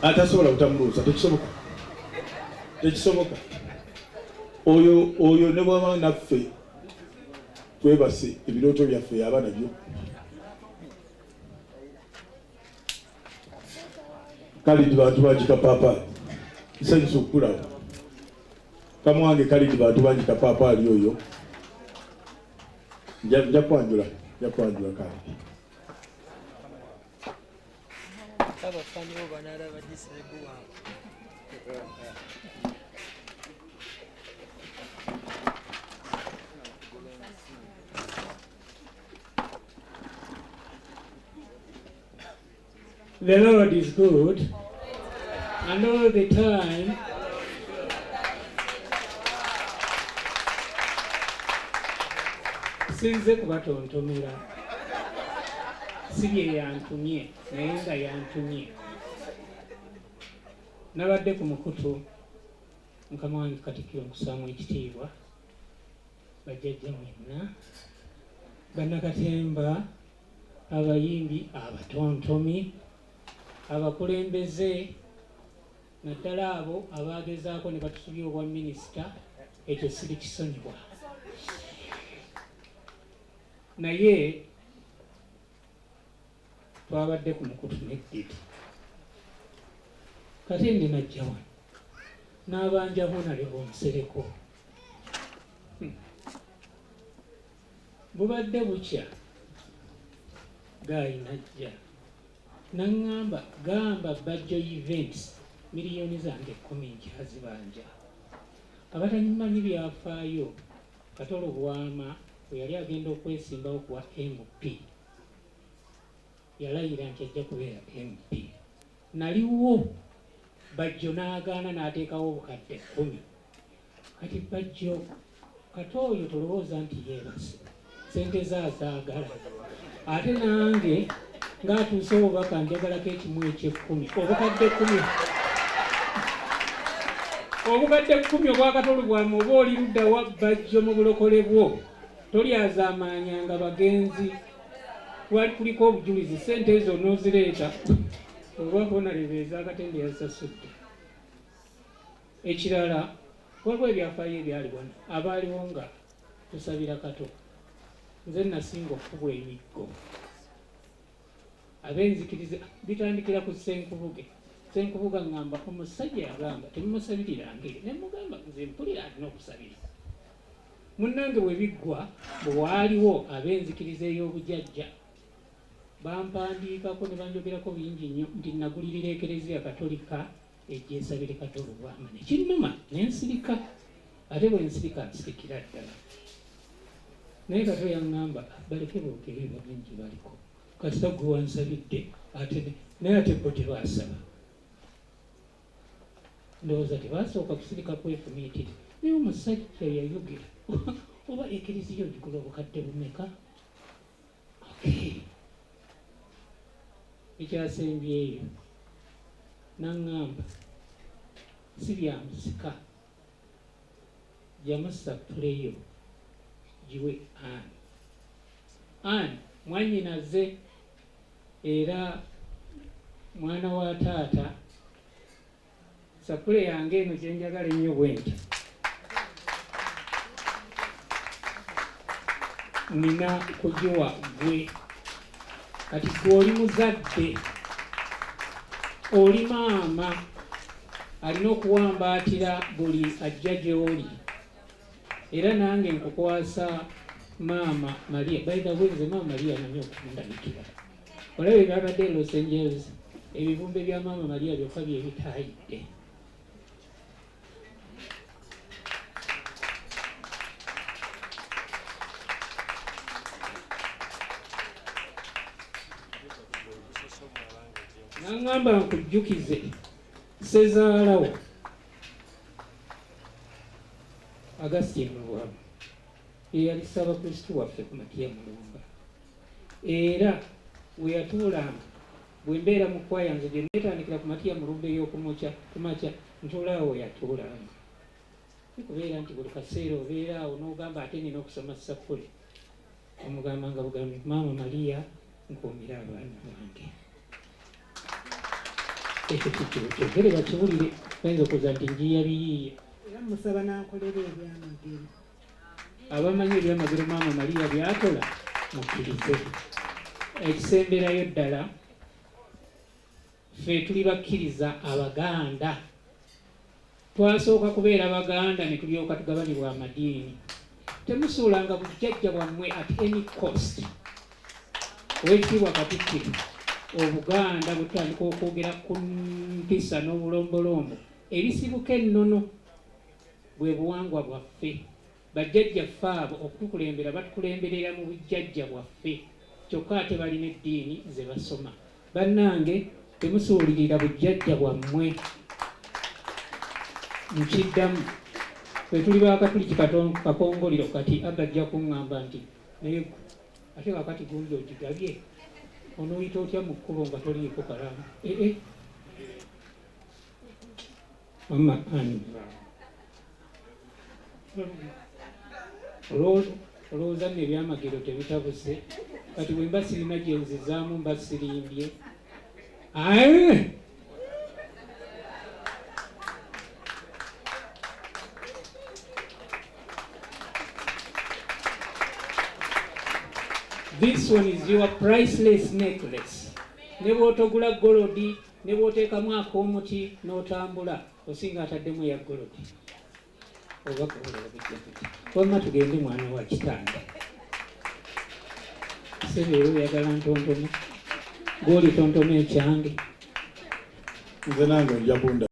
atasobola kutamuluusa tekisoboka oyo ne bwaba naffe twebase ebirooto byaffe yaba nabyo. Kalidi bantu banjika paapaali nsanyusa okukulaba kamwange Kalidi bantu banjika paapaali oyo nja kwanjula Kalidi. The Lord is good, and all the time sinze kubatontomera, si bye yantumye naye nga yantumye. Nabadde ku mukutu Mukama wange Katikkiro nkusaamu ekitiibwa, bajjajja mwenna, bannakatemba, abayimbi, abatontomi, abakulembeze, naddala abo abagezaako ne batusubya obwa minisita, ekyo siri kisonyiwa. Naye twabadde ku mukutu n'eddidi. Katende najja wano n'abanjamu nale b'omusereko. Bubadde bukya Gayi najja n'aŋŋamba gamba Bajjo Events miliyoni zange 10 nkyazibanja. Abatanyimanyi byafaayo Katolo Bwama bwe yali agenda okwesimbawo kuwa MP yalayira nti ajja kubeera MP. Naliwo Bajjo n'agaana n'ateekawo obukadde 10. Kati Bajjo Katooyo tolowooza nti yeebase sente zaagala, ate nange ng'atuuse obubaka njagalako ekimu eky'ekkumi, obukadde 10 obwa Katolo Bwama oba oli ludda wa Bajjo mu bulokole bwo. Tolyazaamaanyanga bagenzi, wali kuliko obujulizi, sente ezo n'ozireeta olwabonaleba ez'Akatende yazisasudde. Ekirala waliwo ebyafaayo ebyali wano abaaliwo nga tusabira Kato. Nze nasinga okukubwa emiggo ab'enzikiriza bitandikira ku Ssenkubuga ngamba omusajja yagamba temumusabirirangeri, ne mugamba nze mpulira alina okusabira. Munnange bwe biggwa bwe waaliwo ab'enzikiriza ey'obujjajja bampandiikako ne banjogerako bingi nnyo nti nagulirira Ekereziya Katolika ejja esabire Katolo Bwama. Ne kinnuma ne nsirika, ate bwe nsirika nsirikira ddala. Naye Kato yaŋŋamba baleke boogere bagenji baliko, kasita gwe wansabidde naye ate bo tebaasaba. Ndowooza tebaasooka kusirika kwefumiitira, naye omusajja yayogera oba Ekereziya ogigula obukadde bumeka? Ekyasembyeyo n'aŋŋamba si bya musika, jamusa puleyo giwe Anne mwannyinaze era mwana wa taata. Sapule yange eno kyenjagala ennyo bwenti, nina kugiwa gwe. Kati gwe oli muzadde, oli maama, alina okuwambaatira buli ajja gy'oli. Era nange nkukwasa Maama Maria. By the way, nze Maama Maria namye okundabikira. Olaba ebyabadde e Los Angeles, ebibumbe bya Maama Maria byokka bye bitaayidde. Naŋŋamba nkujjukize Ssezaalawo Augustine Lwamu eyali Ssaabakristu waffe ku Matiya Mulumba, era we yatuulanga bwe mbeera mu kwaya nze gye neetandikira ku Matiya Mulumba ey'okumakya ntuulaawo yatuulanga. Kubeera nti buli kaseera obeera awo n'ogamba ate nina okusoma Sapule, omugambanga bugambi Maama Maria nkuumira abaana bange. ekyo kyogere bakiwulire bayinza okuza nti njiya biyiiye era musaba n'ankolera ebyamagero abamanyi ebyamagero maama Maria by'akola mukkirize. Ekisemberayo ddala ffe tuli bakkiriza Abaganda, twasooka kubeera Baganda ne tulyoka tugabanibwa amadiini. Temusuulanga bujjajja bwammwe at any cost. Oweekitiibwa Katikkiro, Obuganda butandika okwogera ku mpisa n'obulombolombo, ebisibuka ennono bwe buwangwa bwaffe. Bajjajjaffe abo okutukulembera batukulemberera mu bujjajja bwaffe, kyokka ate balina eddiini ze basoma. Bannange, temusuulirira bujjajja bwammwe. Nkiddamu, bwe tuli baakatuli kakongoliro kati agajja kuŋŋamba nti naye ate kakati gundi ogigabye onooyita otya mu kkubo nga toliiko kalamu. Mama ani olowooza nno ebyamagero tebitabuse, kati bwe mba sirina gye nzizaamu mba sirimbye. This one is your priceless necklace. Ne bw'otogula golodi, ne bw'oteekamu ak'omuti n'otambula, osinga ataddemu eya golodi. Wamma tugende mwana wa kitanda. Sebeero oyagala ntontomo, gw'oli tontomo ekyange. Nze nange nja kunda.